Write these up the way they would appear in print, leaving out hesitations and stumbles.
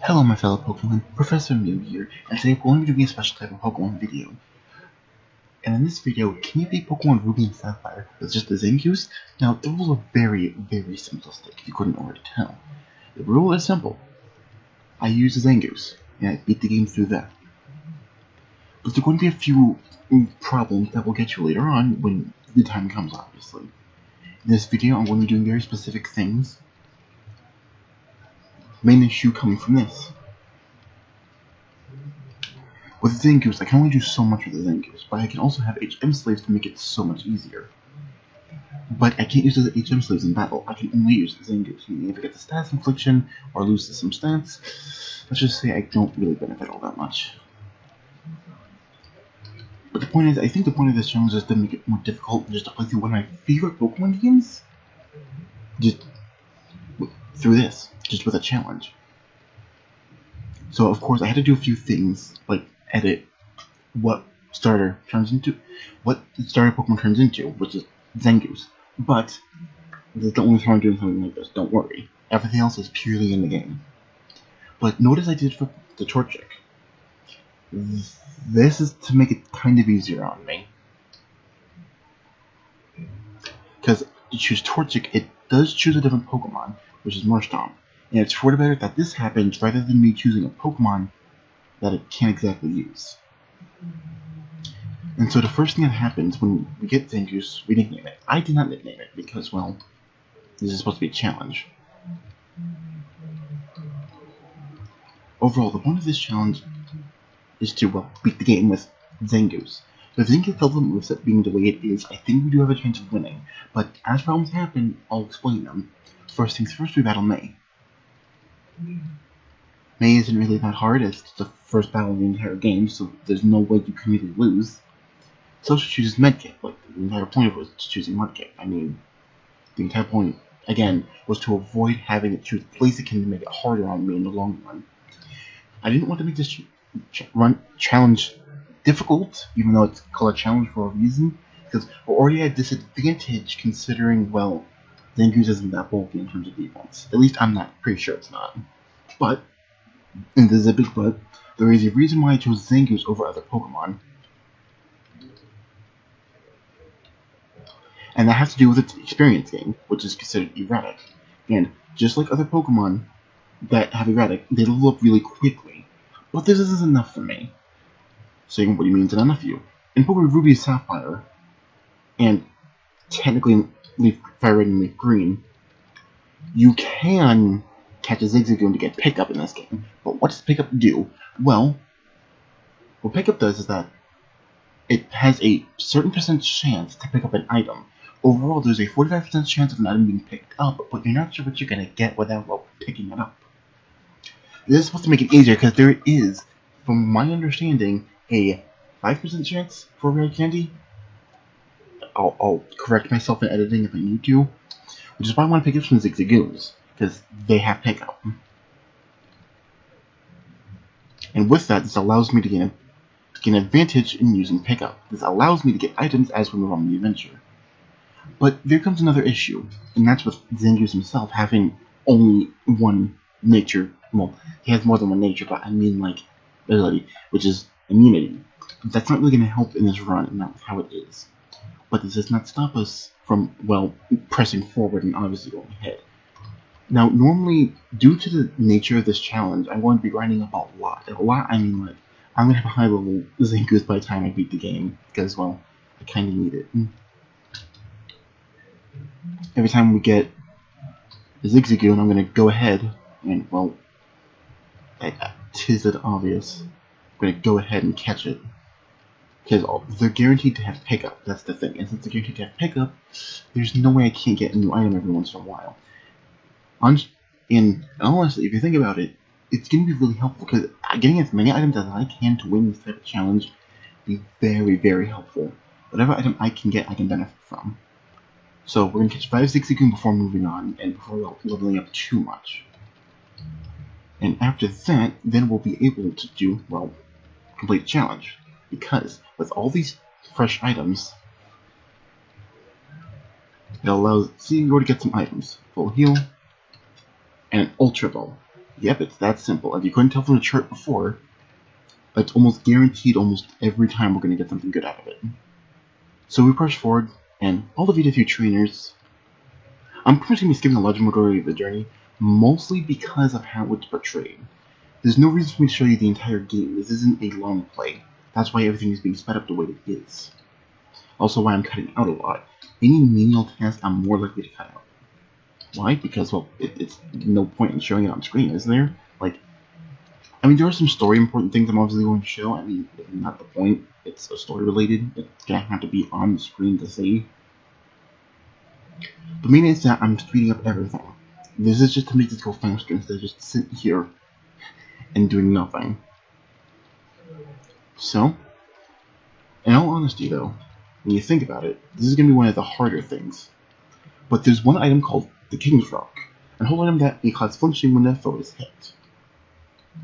Hello my fellow Pokemon, Professor Mew here, and today we're going to be doing a special type of Pokemon video. And in this video, can you beat Pokemon Ruby and Sapphire with just the Zangoose? Now, the rules are very simplistic, if you couldn't already tell. The rule is simple. I use the Zangoose, and I beat the game through that. But there are going to be a few problems that we'll get you later on when the time comes, obviously. In this video, I'm going to be doing very specific things. Main issue coming from this. With the Zangoose, I can only do so much with the Zangoose, but I can also have HM slaves to make it so much easier. But I can't use the HM slaves in battle, I can only use the Zangoose, meaning if I get the stats infliction or lose to some stats, let's just say I don't really benefit all that much. But the point is, I think the point of this challenge is to make it more difficult just to play through one of my favorite Pokemon games. Just through this, just with a challenge. So of course I had to do a few things, like edit what the starter Pokemon turns into, which is Zangoose. But this is the only time I'm doing something like this, don't worry. Everything else is purely in the game. But notice I did for the Torchic. This is to make it kind of easier on me. Because to choose Torchic, it does choose a different Pokemon, which is Marshtomp. And it's for the better that this happens rather than me choosing a Pokemon that it can't exactly use. And so the first thing that happens when we get Zangoose, we nickname it. I did not nickname it because, well, this is supposed to be a challenge. Overall, the point of this challenge is to, well, beat the game with Zangoose. So if Zangoose tells the moveset being the way it is, I think we do have a chance of winning. But as problems happen, I'll explain them. First things first, we battle May. May isn't really that hard, it's the first battle in the entire game, so there's no way you can really lose. So she chooses Medkit, like the entire point of it was choosing Medkit. I mean, the entire point, again, was to avoid having to choose Blaziken to make it harder on me in the long run. I didn't want to make this challenge difficult, even though it's called a challenge for a reason, because we're already at a disadvantage considering, well, Zangoose isn't that bulky in terms of defense. At least I'm not pretty sure it's not. But, and there's a big but, there is a reason why I chose Zangoose over other Pokemon. And that has to do with its experience gain, which is considered erratic. And just like other Pokemon that have erratic, they level up really quickly. But this isn't enough for me. Saying what do you mean it's not enough for you? In Pokemon Ruby and Sapphire, and technically Fire Red and Leaf Green, you can catch a Zigzagoon to get Pickup in this game. But what does Pickup do? Well, what Pickup does is that it has a certain % chance to pick up an item. Overall, there's a 45% chance of an item being picked up, but you're not sure what you're going to get without picking it up. This is supposed to make it easier because there is, from my understanding, a 5% chance for rare candy. I'll correct myself in editing if I need to, which is why I want to pick up some Zigzagoons, because they have pickup. And with that, this allows me to gain an advantage in using pickup. This allows me to get items as we move on the adventure. But there comes another issue, and that's with Zangoose himself having only one nature. Well, he has more than one nature, but I mean like ability, which is immunity. That's not really going to help in this run, and that's how it is. But this does not stop us from, well, pressing forward and obviously going ahead. Now, normally, due to the nature of this challenge, I'm going to be grinding up a lot. A lot, I mean, like, I'm going to have a high-level Zangoose by the time I beat the game, because, well, I kind of need it. Every time we get a Zigzagoon, I'm going to go ahead and, well, tis it obvious, I'm going to go ahead and catch it. Because they're guaranteed to have pickup, that's the thing. And since they're guaranteed to have pickup, there's no way I can't get a new item every once in a while. And honestly, if you think about it, it's going to be really helpful, because getting as many items as I can to win this type of challenge will be very helpful. Whatever item I can get, I can benefit from. So we're going to catch 5 Zigzagoon before moving on, and before leveling up too much. And after that, then we'll be able to do, well, complete the challenge. Because with all these fresh items, it allows, see, you already get some items. Full heal, and an Ultra Ball. Yep, it's that simple. If you couldn't tell from the chart before, it's almost guaranteed almost every time we're going to get something good out of it. So we push forward, and I'll defeat a few trainers. I'm pretty much going to be skipping the large majority of the journey, mostly because of how it's portrayed. There's no reason for me to show you the entire game. This isn't a long play. That's why everything is being sped up the way it is. Also why I'm cutting out a lot. Any menial task I'm more likely to cut out. Why? Because, well, it's no point in showing it on screen, is there? Like, I mean, there are some story important things I'm obviously going to show. I mean, not the point. It's a story related. It's going to have to be on the screen to see. The main is that I'm speeding up everything. This is just to make this go faster instead of just sitting here and doing nothing. So, in all honesty though, when you think about it, this is going to be one of the harder things. But there's one item called the King's Rock, an whole item that may cause flinching when the foe is hit. I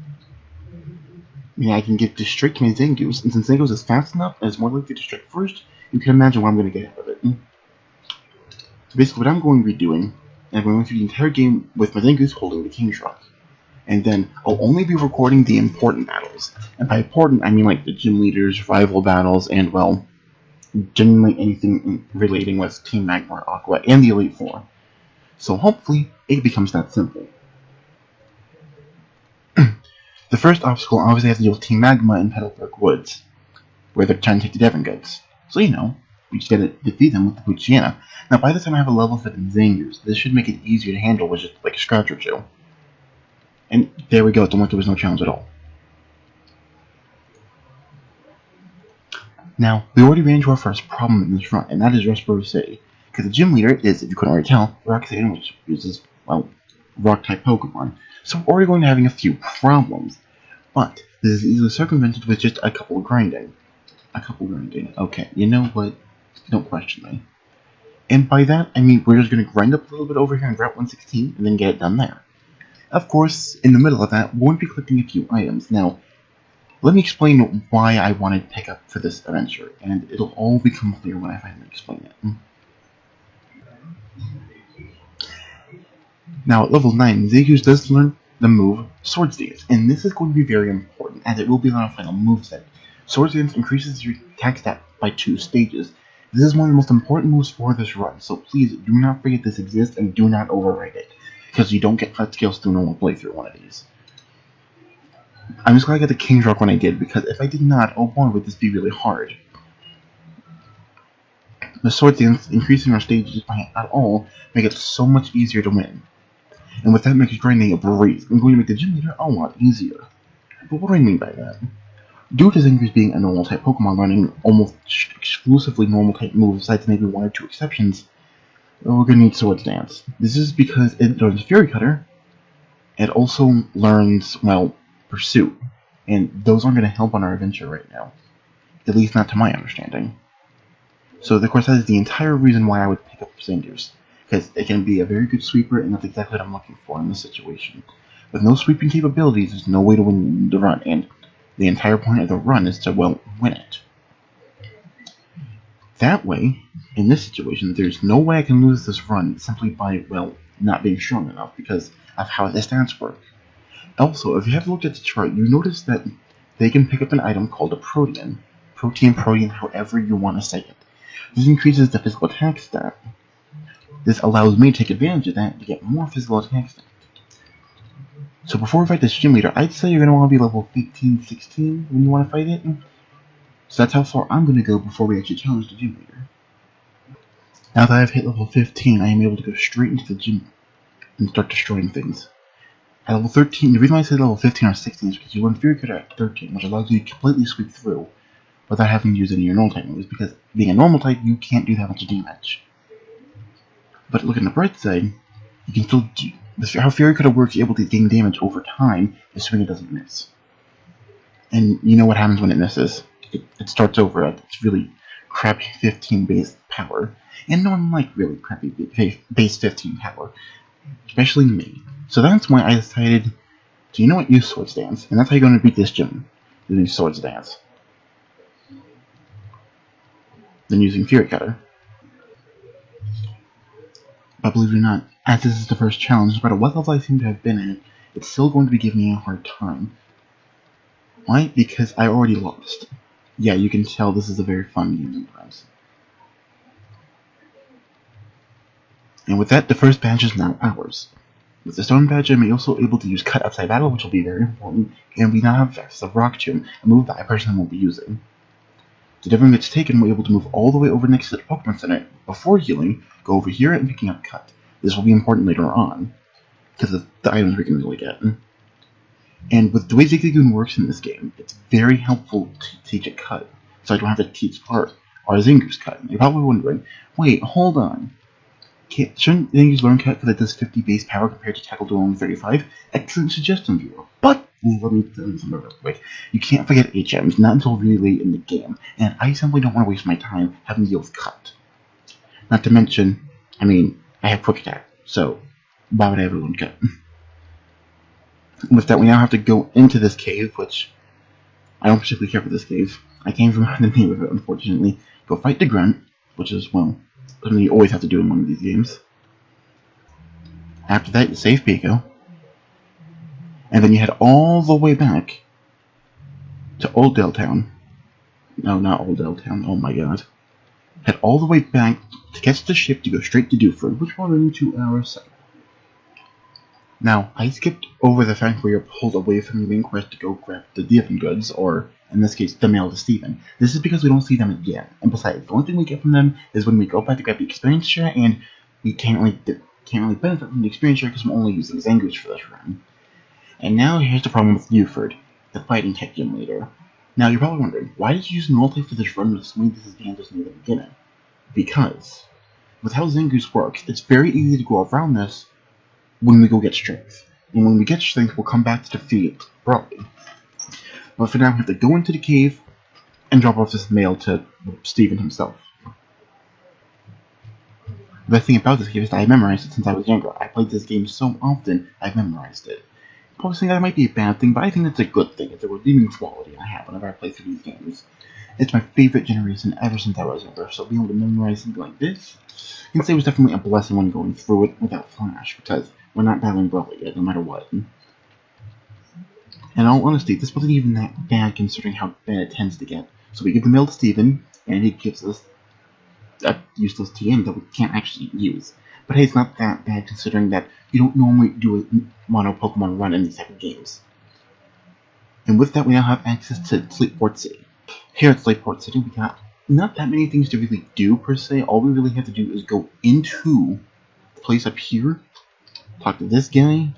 mean, I can get district to my Zangoose, and since Zangoose is fast enough and is more likely to strike first, you can imagine what I'm going to get out of it. So basically what I'm going to be doing, I'm going through the entire game with my Zangoose holding the King's Rock. And then I'll only be recording the important battles. And by important, I mean like the gym leaders, rival battles, and, well, generally anything relating with Team Magmar, Aqua, and the Elite Four. So hopefully, it becomes that simple. The first obstacle obviously has to deal with Team Magma in Petalburg Woods, where they're trying to take the Devon Goats. So, you know, we just gotta defeat them with the Puchiana. Now, by the time I have a level 7 Zangoose, this should make it easier to handle with just like a scratch or two. And there we go, it's almost like there was no challenge at all. Now, we already ran into our first problem in this run, and that is Rustboro City. Because the gym leader is, if you couldn't already tell, Roxanne, which uses, well, rock-type Pokemon. So we're already going to having a few problems. But this is easily circumvented with just a couple of grinding. Okay, you know what? Don't question me. And by that, I mean we're just going to grind up a little bit over here on Route 116 and then get it done there. Of course, in the middle of that, we're going to be collecting a few items. Now, let me explain why I wanted to pick up for this adventure, and it'll all become clear when I finally explain it. Now, at level 9, Zangoose does learn the move Swords Dance, and this is going to be very important, as it will be on our final moveset. Swords Dance increases your attack stat by 2 stages. This is one of the most important moves for this run, so please do not forget this exists and do not override it, because you don't get flat scales through normal playthrough one of these. I'm just glad I got the King's Rock when I did, because if I did not, oh boy, would this be really hard. The Sword Dance, increasing our stages by at all, make it so much easier to win. And with that makes grinding a breeze, I'm going to make the gym leader a lot easier. But what do I mean by that? Due to Zangoose being a normal type Pokemon learning almost exclusively normal type moves, besides maybe 1 or 2 exceptions, we're going to need Swords Dance. This is because it learns Fury Cutter. It also learns, well, Pursuit. And those aren't going to help on our adventure right now. At least not to my understanding. So, of course, that is the entire reason why I would pick up Zangoose. Because it can be a very good sweeper, and that's exactly what I'm looking for in this situation. With no sweeping capabilities, there's no way to win the run, and the entire point of the run is to, well, win it. That way, in this situation, there's no way I can lose this run simply by, well, not being strong enough, because of how the stats work. Also, if you have looked at the chart, you notice that they can pick up an item called a Protean. Protean, however you want to say it. This increases the physical attack stat. This allows me to take advantage of that to get more physical attack stat. So before we fight this gym leader, I'd say you're going to want to be level 15, 16 when you want to fight it. So that's how far I'm going to go before we actually challenge the gym leader. Now that I've hit level 15, I am able to go straight into the gym and start destroying things. At level 13, the reason why I say level 15 or 16 is because you learn Fury Cutter at 13, which allows you to completely sweep through without having to use any of your normal type moves, because being a normal type, you can't do that much damage. But look at the bright side, you can still do how Fury Cutter works, you're able to gain damage over time, assuming it doesn't miss. And you know what happens when it misses. It starts over at its really crappy 15 base power. And no one likes really crappy base 15 power. Especially me. So that's why I decided to, you know what, use Swords Dance. And that's how you're going to beat this gym. Using Swords Dance. Then using Fury Cutter. But believe it or not, as this is the first challenge, no matter what level I seem to have been in, it's still going to be giving me a hard time. Why? Because I already lost. Yeah, you can tell this is a very fun game sometimes. And with that, the first badge is now ours. With the stone badge, I'm also able to use cut outside battle, which will be very important, and we now have Vest of Rock Tomb, a move that I personally won't be using. So everyone gets taken, we're able to move all the way over next to the Pokemon Center before healing, go over here and picking up Cut. This will be important later on, because of the items we can really get. And with the way Zigzagoon works in this game, it's very helpful to teach it Cut, so I don't have to teach our Zangoose Cut. You're probably wondering, wait, hold on. Shouldn't Zangoose learn Cut because it does 50 base power compared to Tackle Duel only 35? Excellent suggestion, viewer. But, let me tell you something real quick. You can't forget HMs, not until really late in the game, and I simply don't want to waste my time having to deal with Cut. Not to mention, I have Quick Attack, so why would I ever learn Cut? With that, we now have to go into this cave, which I don't particularly care for this cave. I can't even remember the name of it, unfortunately. Go fight the Grunt, which is, well, something you always have to do in one of these games. After that, you save Pico. And then you head all the way back to Oldale Town. No, not Oldale Town, oh my god. Head all the way back to catch the ship to go straight to Dewford, which will run 2 hours. Now, I skipped over the fact where you're pulled away from your main quest to go grab the Divan goods, or, in this case, the mail to Steven. This is because we don't see them again, and besides, the only thing we get from them is when we go back to grab the experience share, and we can't really benefit from the experience share because I'm only using Zangoose for this run. And now here's the problem with Dewford, the fighting tech gym leader. Now, you're probably wondering, why did you use Nulltype for this run with so many disadvantages near the beginning? Because, with how Zangoose works, it's very easy to go around this when we go get strength. And when we get strength, we'll come back to defeat Broly. But for now, we have to go into the cave and drop off this mail to Steven himself. The best thing about this game is that I memorized it since I was younger. I played this game so often, I've memorized it. Probably think that might be a bad thing, but I think that's a good thing. It's a redeeming quality I have whenever I play through these games. It's my favorite generation ever since I was younger, so being able to memorize something like this, I can say it was definitely a blessing when going through it without Flash, because we're not battling Broly yet, no matter what. In all honesty, this wasn't even that bad considering how bad it tends to get. So we give the mail to Steven, and he gives us a useless TM that we can't actually use. But hey, it's not that bad considering that you don't normally do a mono Pokemon run in these type of games. And with that, we now have access to Slateport City. Here at Slateport City, we got not that many things to really do per se. All we really have to do is go into the place up here, talk to this guy.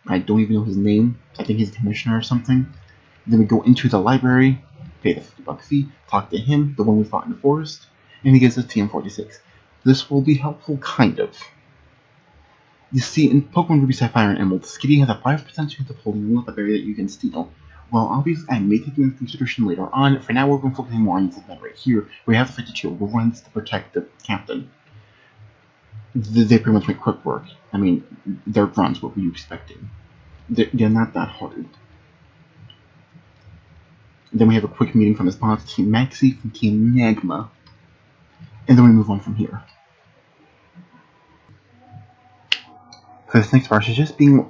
I don't even know his name. I think he's a commissioner or something. Then we go into the library, pay the $50 fee, talk to him, the one we fought in the forest, and he gives us TM46. This will be helpful, kind of. You see, in Pokemon Ruby, Sapphire, and Emerald, Skitty has a 5% chance of holding up a berry that you can steal. Well, obviously, I may take into consideration later on. For now, we're going to focus more on this event right here, where you have to fight the two ones to protect the captain. They pretty much make quick work. I mean, their runs, what were you expecting? They're not that hard. Then we have a quick meeting from his boss, Team Maxi, from Team Magma. And then we move on from here. For this next part, I suggest being...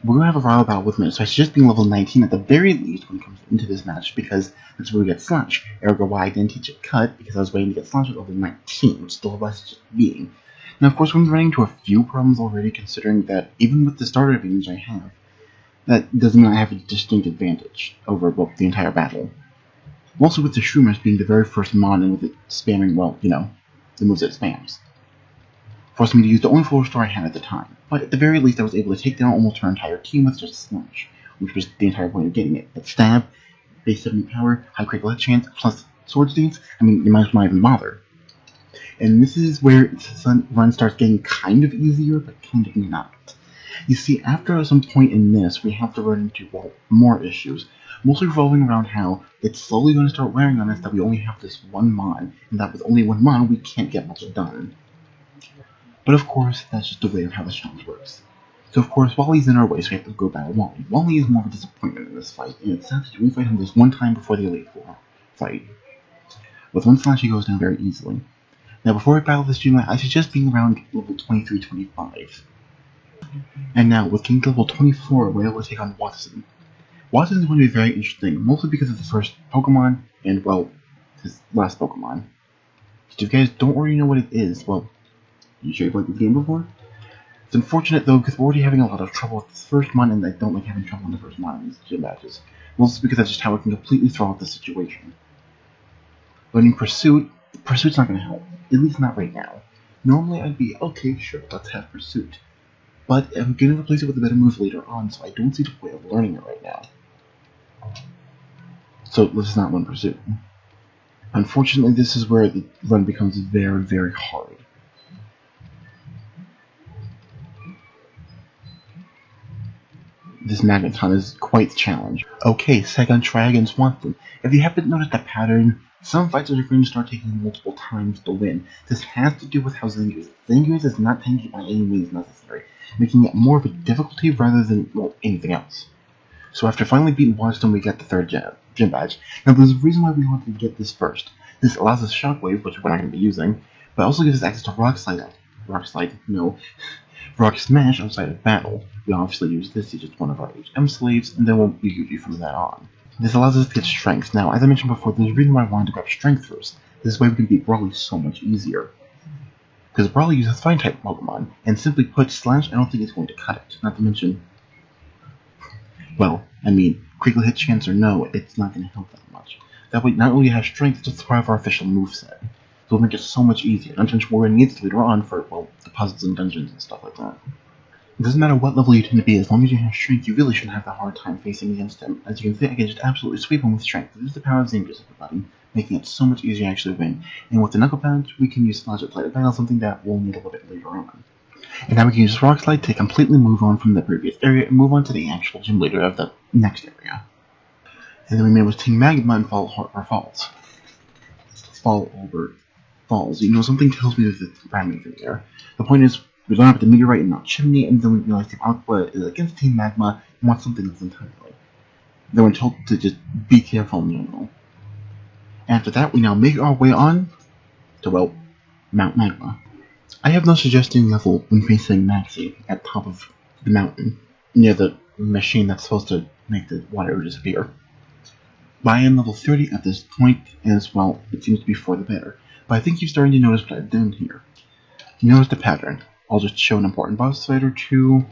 We're going to have a rival battle with Minute, so I suggest being level 19 at the very least when it comes into this match, because that's where we get Slash. Ergo, why I didn't teach it Cut, because I was waiting to get Slash at level 19, which is the lowest just being. Now, of course, we're running into a few problems already, considering that even with the starter advantage I have, that doesn't mean I have a distinct advantage over the entire battle. Also, with the Shroomish being the very first mon and with it spamming, well, you know, the moves it spams, forced me to use the only 4-star I had at the time. But at the very least, I was able to take down almost our entire team with just a Slash, which was the entire point of getting it. At Stab, base 70 power, high critical hit chance, plus Swords Dance, I mean, you might as well not even bother. And this is where the run starts getting kind of easier, but kind of not. You see, after some point in this, we have to run into, well, more issues, mostly revolving around how it's slowly going to start wearing on us that we only have this one mon, and that with only one mon, we can't get much done. But of course, that's just the way of how the challenge works. So of course, Wally's in our way, so we have to go battle Wally. Wally is more of a disappointment in this fight, and it's sad that we fight him this one time before the Elite Four fight. With one slash, he goes down very easily. Now, before I battle this Junior, I suggest being around level 23-25. And now, with King level 24, we're able to take on Watson. Watson is going to be very interesting, mostly because it's the first Pokemon, and, well, his last Pokemon. If you guys don't already know what it is, well, you sure you've played this game before? It's unfortunate, though, because we're already having a lot of trouble with this first one, and I don't like having trouble in the first one in these gym matches. Mostly because that's just how it can completely throw out the situation. Learning Pursuit's not going to help. At least not right now. Normally I'd be, okay, sure, let's have Pursuit. But I'm going to replace it with a better move later on, so I don't see the point of learning it right now. So let's not run Pursuit. Unfortunately, this is where the run becomes very, very hard. This Magneton is quite the challenge. Okay, second try against Watson. If you haven't noticed the pattern, some fights are going to start taking multiple times to win. This has to do with how Zangoose is not tanky by any means necessary, making it more of a difficulty rather than, well, anything else. So after finally beating Watson, we get the third gym badge. Now there's a reason why we wanted to get this first. This allows us Shockwave, which we're not going to be using, but also gives us access to Rock Smash outside of battle. We obviously use this to just one of our HM slaves, and then we'll be UG from that on. This allows us to get Strength. Now, as I mentioned before, there's a reason why I wanted to grab Strength first. This way we can beat Brawly so much easier. Because Brawly uses Fine-type Pokemon, and simply put, Slash I don't think is going to cut it. Not to mention, well, I mean, critical hit chance or no, it's not going to help that much. That way, not only have Strength, it's just part of our official moveset. So it'll make it so much easier. Not to mention we're going to need it later on for, well, deposits in dungeons and stuff like that. It doesn't matter what level you tend to be, as long as you have Strength, you really shouldn't have that hard time facing against him. As you can see, I can just absolutely sweep him with Strength. This is the power of Zangoose, everybody, making it so much easier to actually win. And with the Knuckle Badge, we can use Slash at Play of Battle, something that we'll need a little bit later on. And now we can use Rock Slide to completely move on from the previous area and move on to the actual gym leader of the next area. And then we made with Team Magma and Falls. You know, something tells me that it's rhyming through there. The point is, we learn about the meteorite and not Chimney, and then we realize Team Aqua is against Team Magma and wants something else entirely. Then we're told to just be careful in general. After that, we now make our way on to, well, Mount Magma. I have no suggesting level when facing Maxie at top of the mountain, near the machine that's supposed to make the water disappear. But I am level 30 at this point, as well, it seems to be for the better. But I think you're starting to notice what I've done here. You notice the pattern. I'll just show an important boss fight or two,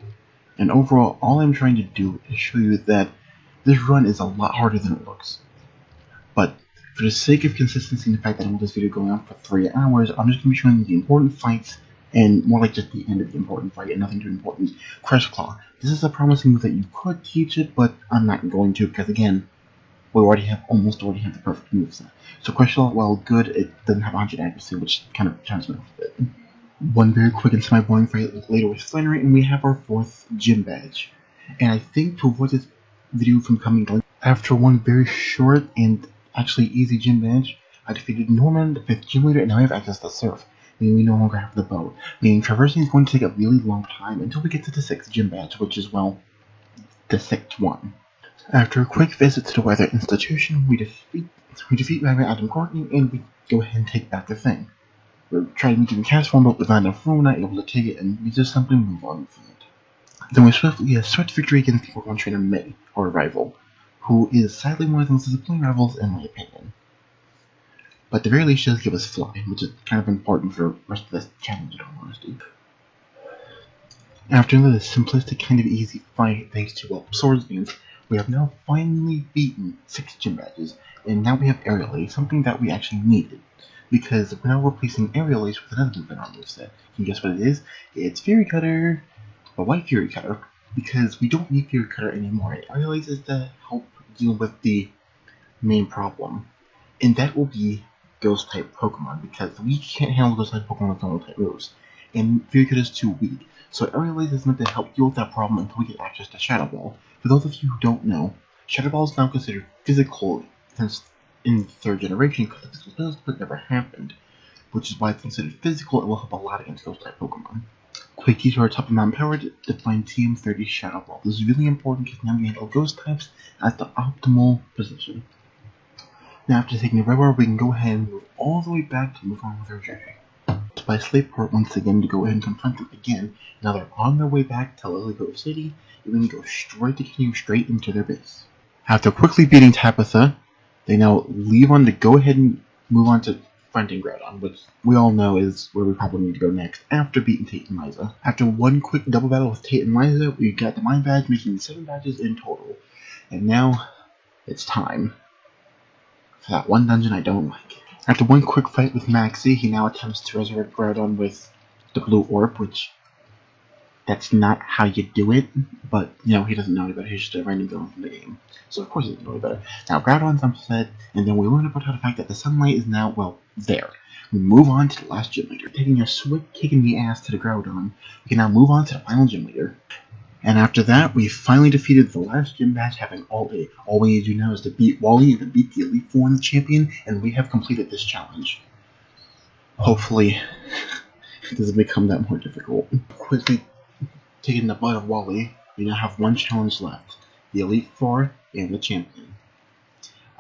and overall, all I'm trying to do is show you that this run is a lot harder than it looks. But for the sake of consistency and the fact that I want this video going on for 3 hours, I'm just going to be showing you the important fights, and more like just the end of the important fight, and nothing too important. Crush Claw. This is a promising move that you could teach it, but I'm not going to, because again, we almost already have the perfect moveset. So Crush Claw, while good, it doesn't have 100 accuracy, which kind of turns me off a bit. One very quick and semi-boring fight later with Flannery, and we have our 4th gym badge. And I think to avoid this video from coming late, after one very short and actually easy gym badge, I defeated Norman, the 5th gym leader, and now I have access to Surf, meaning we no longer have the bow. Meaning traversing is going to take a really long time until we get to the 6th gym badge, which is, well, the 6th one. After a quick visit to the Weather Institution, we defeat Magma Adam Courtney, and we go ahead and take back the thing. We're trying to make it in cast form, but with not enough room, we're not able to take it, and we just simply move on from it. Then we swiftly get a swift victory against Pokemon Trainer May, our rival, who is sadly one of the most disappointing rivals in my opinion. But at the very least, she does give us Fly, which is kind of important for the rest of this challenge, in all honesty. After another simplistic, kind of easy fight, thanks to, well, Swords Dance, we have now finally beaten 6 gym badges, and now we have Aerial Ace, something that we actually needed. Because we're now replacing Aerial Ace with another move in our moveset. Can you guess what it is? It's Fury Cutter, a White Fury Cutter, because we don't need Fury Cutter anymore. Aerial Ace is to help deal with the main problem, and that will be Ghost-type Pokemon, because we can't handle Ghost-type Pokemon with normal-type moves, and Fury Cutter is too weak. So Aerial Ace is meant to help deal with that problem until we get access to Shadow Ball. For those of you who don't know, Shadow Ball is now considered physical since in the 3rd generation, because the physical spell split never happened, which is why it's considered physical and will help a lot against Ghost-type Pokemon. Quick key to our top of Mount Power to define TM30 Shadow Ball. This is really important because now we handle Ghost types at the optimal position. Now after taking the Red Bar, we can go ahead and move all the way back to move on with our journey. by Slateport once again to go ahead and confront them again. Now they're on their way back to Lily Grove City, and we can go straight into their base. After quickly beating Tabitha, they now leave on to go ahead and move on to fronting Groudon, which we all know is where we probably need to go next after beating Tate and Liza. After one quick double battle with Tate and Liza, we got the Mind Badge, making 7 badges in total. And now, it's time for that one dungeon I don't like. After one quick fight with Maxie, he now attempts to resurrect Groudon with the Blue Orb, which that's not how you do it, but, you know, he doesn't know any better. He's just a random villain from the game. So, of course, he doesn't know any better. Now, Groudon's upset, and then we learn about how the fact that the sunlight is now, well, there. We move on to the last gym leader. Taking a swift kick in the ass to the Groudon, we can now move on to the final gym leader. And after that, we finally defeated the last gym badge, having all day. All we need to do now is to beat Wally and to beat the Elite Four in the champion, and we have completed this challenge. Hopefully, it doesn't become that more difficult. Quickly taking the butt of Wally, we now have one challenge left: the Elite Four and the champion.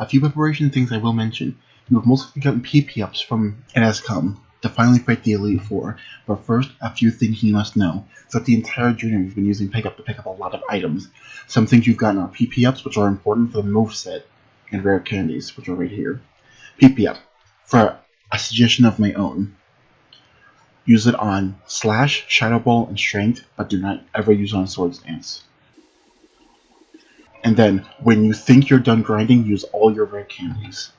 A few preparation things I will mention. You have mostly gotten PP-ups from It Has Come to finally fight the Elite Four, but first, a few things you must know. Throughout the entire journey, you've been using Pickup to pick up a lot of items. Some things you've gotten are PP-ups, which are important for the moveset, and rare candies, which are right here. PP-up. For a suggestion of my own, use it on Slash, Shadow Ball, and Strength, but do not ever use it on Swords Dance. And then, when you think you're done grinding, use all your rare candies.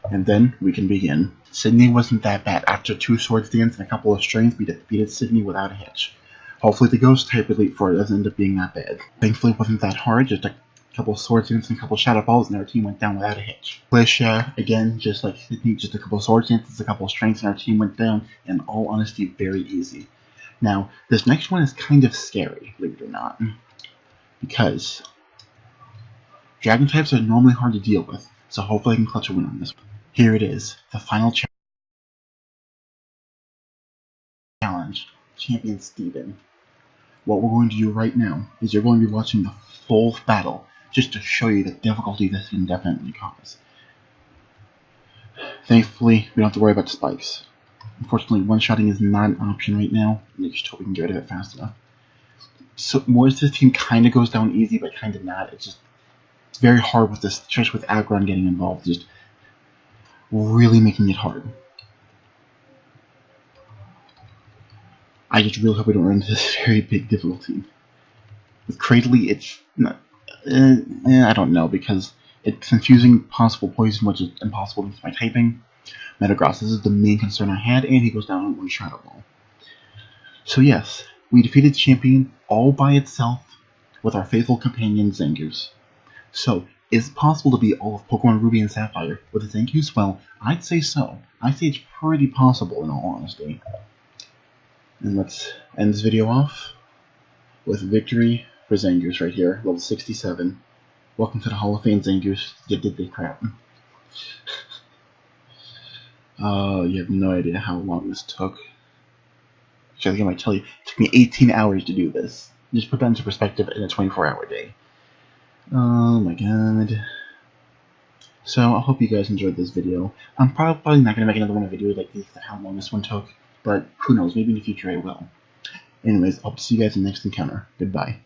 And then, we can begin. Sydney wasn't that bad. After 2 Swords Dance and a couple of Strength, we defeated Sydney without a hitch. Hopefully the Ghost type Elite Four doesn't end up being that bad. Thankfully it wasn't that hard, just a couple of Swords Dance and a couple of Shadow Balls, and our team went down without a hitch. Felicia, again, just like Sydney, just a couple of Swords Dances, a couple of Strengths, and our team went down, in all honesty, very easy. Now, this next one is kind of scary, believe it or not, because Dragon types are normally hard to deal with, so hopefully I can clutch a win on this one. Here it is, the final challenge, Champion Steven. What we're going to do right now is you're going to be watching the full battle, just to show you the difficulty this can definitely cause. Thankfully, we don't have to worry about the spikes. Unfortunately, one-shotting is not an option right now, and I just hope we can get rid of it fast enough. So, Morris's team kind of goes down easy, but kind of not. It's very hard with this, especially with Aggron getting involved, just really making it hard. I just really hope we don't run into this very big difficulty. With Cradley, it's not, I don't know, because it's confusing possible poison, which is impossible with my typing. Metagross, this is the main concern I had, and he goes down on one Shadow Ball. So yes, we defeated the champion all by itself with our faithful companion Zangoose. So, is it possible to beat all of Pokemon Ruby and Sapphire with a Zangoose? Well, I'd say so. I'd say it's pretty possible in all honesty. And let's end this video off with victory for Zangoose right here, level 67. Welcome to the Hall of Fame, Zangoose. You did the crap. You have no idea how long this took. Actually, I think I might tell you, it took me 18 hours to do this. Just put that into perspective in a 24-hour day. Oh my god. So, I hope you guys enjoyed this video. I'm probably not going to make another one of video like this, how long this one took, but who knows, maybe in the future I will. Anyways, I'll see you guys in the next encounter. Goodbye.